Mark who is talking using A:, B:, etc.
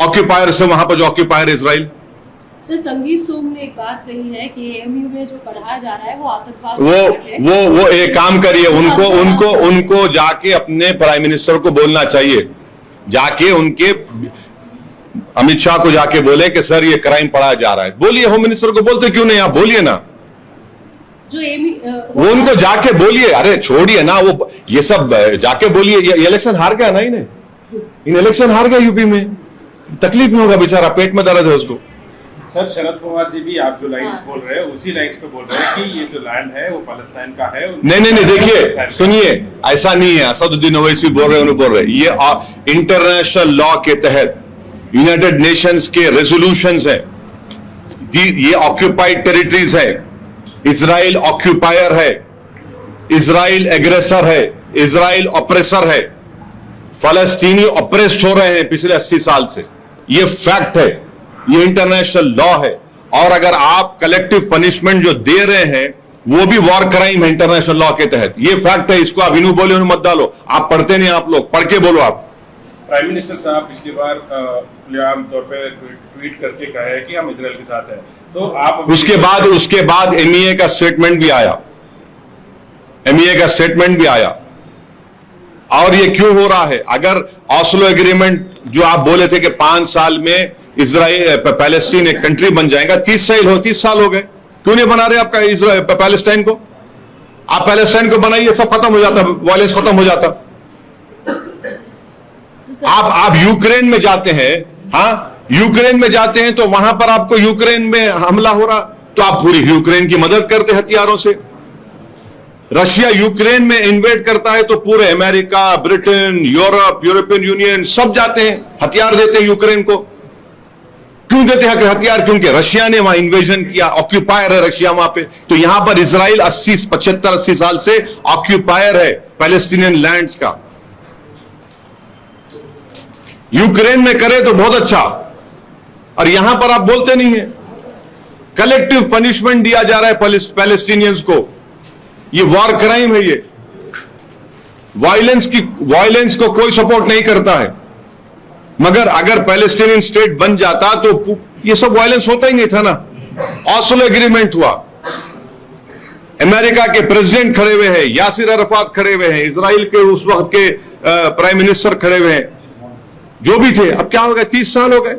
A: Occupier से वहां पर जो ऑक्यूपायर इजराइल।
B: सर, संगीत सोम ने एक बात कही है कि एएमयू में जो पढ़ाया जा रहा है वो आतंकवाद
A: वो एक काम करिए, उनको जाके अपने प्राइम मिनिस्टर को बोलना चाहिए, जाके उनके अमित शाह को जाके बोले कि सर ये क्राइम पढ़ाया जा रहा है। बोलिए, होम मिनिस्टर को बोलते क्यों नहीं आप, बोलिए ना,
B: जो
A: वो उनको जाके बोलिए। अरे छोड़िए ना वो ये सब, जाके बोलिए। ये इलेक्शन हार गया ना, इन इलेक्शन हार गया यूपी में, तकलीफ नहीं होगा, बेचारा पेट में दर्द है उसको।
C: सर, शरद पवार जी भी आप जो लाइन्स बोल रहे हैं उसी लाइन्स पे बोल रहे हैं कि ये जो लैंड है वो पाकिस्तान का है।
A: नहीं, देखिए सुनिए, ऐसा नहीं है। असदुद्दीन ओवैसी बोल रहे, ये इंटरनेशनल लॉ के तहत यूनाइटेड नेशंस के रेजोल्यूशंस है, ये ऑक्यूपाइड टेरिटरीज है, इजराइल ऑक्यूपायर है, इजराइल एग्रेसर है, इजराइल ऑपरेसर है, फलस्तीनी ऑपरेस्ड हो रहे हैं पिछले 80 साल से, ये फैक्ट है, ये इंटरनेशनल लॉ है। और अगर आप कलेक्टिव पनिशमेंट जो दे रहे हैं वो भी वॉर क्राइम है इंटरनेशनल लॉ के तहत, ये फैक्ट है। इसको आप इन्हों बोले मत डालो, आप पढ़ते नहीं, आप लोग पढ़ के बोलो। आप
C: प्राइम मिनिस्टर साहब पिछली बार खुलेआम तौर पे ट्वीट करके कहा है कि हम इजराइल के साथ हैं, तो आप
A: उसके बाद एमईए का स्टेटमेंट भी आया, और ये क्यों हो रहा है? अगर ऑस्लो एग्रीमेंट जो आप बोले थे कि 5 साल में इजराइल पैलेस्टीन एक कंट्री बन जाएगा, 30 साल हो गए, क्यों नहीं बना रहे आपका इजराइल पैलेस्टाइन को? आप पैलेस्टाइन को बनाइए, सब खत्म हो जाता, वायलेंस खत्म हो जाता। आप यूक्रेन में जाते हैं, हाँ यूक्रेन में जाते हैं तो वहां पर आपको यूक्रेन में हमला हो रहा, तो आप पूरी यूक्रेन की मदद करते हथियारों से। रशिया यूक्रेन में इन्वेड करता है तो पूरे America, Britain, Europe, European union सब जाते हैं, हथियार देते हैं यूक्रेन को। क्यों देते हैं हथियार? क्योंकि रशिया ने वहां इन्वेजन किया, ऑक्यूपायर है रशिया वहां पे। तो यहां पर इजराइल 75-80 साल से ऑक्यूपायर है पैलेस्टीनियन लैंड्स का। यूक्रेन में करे तो बहुत अच्छा, और यहां पर आप बोलते नहीं है। कलेक्टिव पनिशमेंट दिया जा रहा है पैलेस्टीनियंस को, ये वॉर क्राइम है। ये वायलेंस को कोई सपोर्ट नहीं करता है, मगर अगर पैलेस्टीनियन स्टेट बन जाता तो ये सब वायलेंस होता ही नहीं था ना। ऑस्लो एग्रीमेंट हुआ, अमेरिका के प्रेसिडेंट खड़े हुए हैं, यासिर अरफात खड़े हुए हैं, इजराइल के उस वक्त के प्राइम मिनिस्टर खड़े हुए हैं, जो भी थे। अब क्या हो गया, 30 साल हो गए।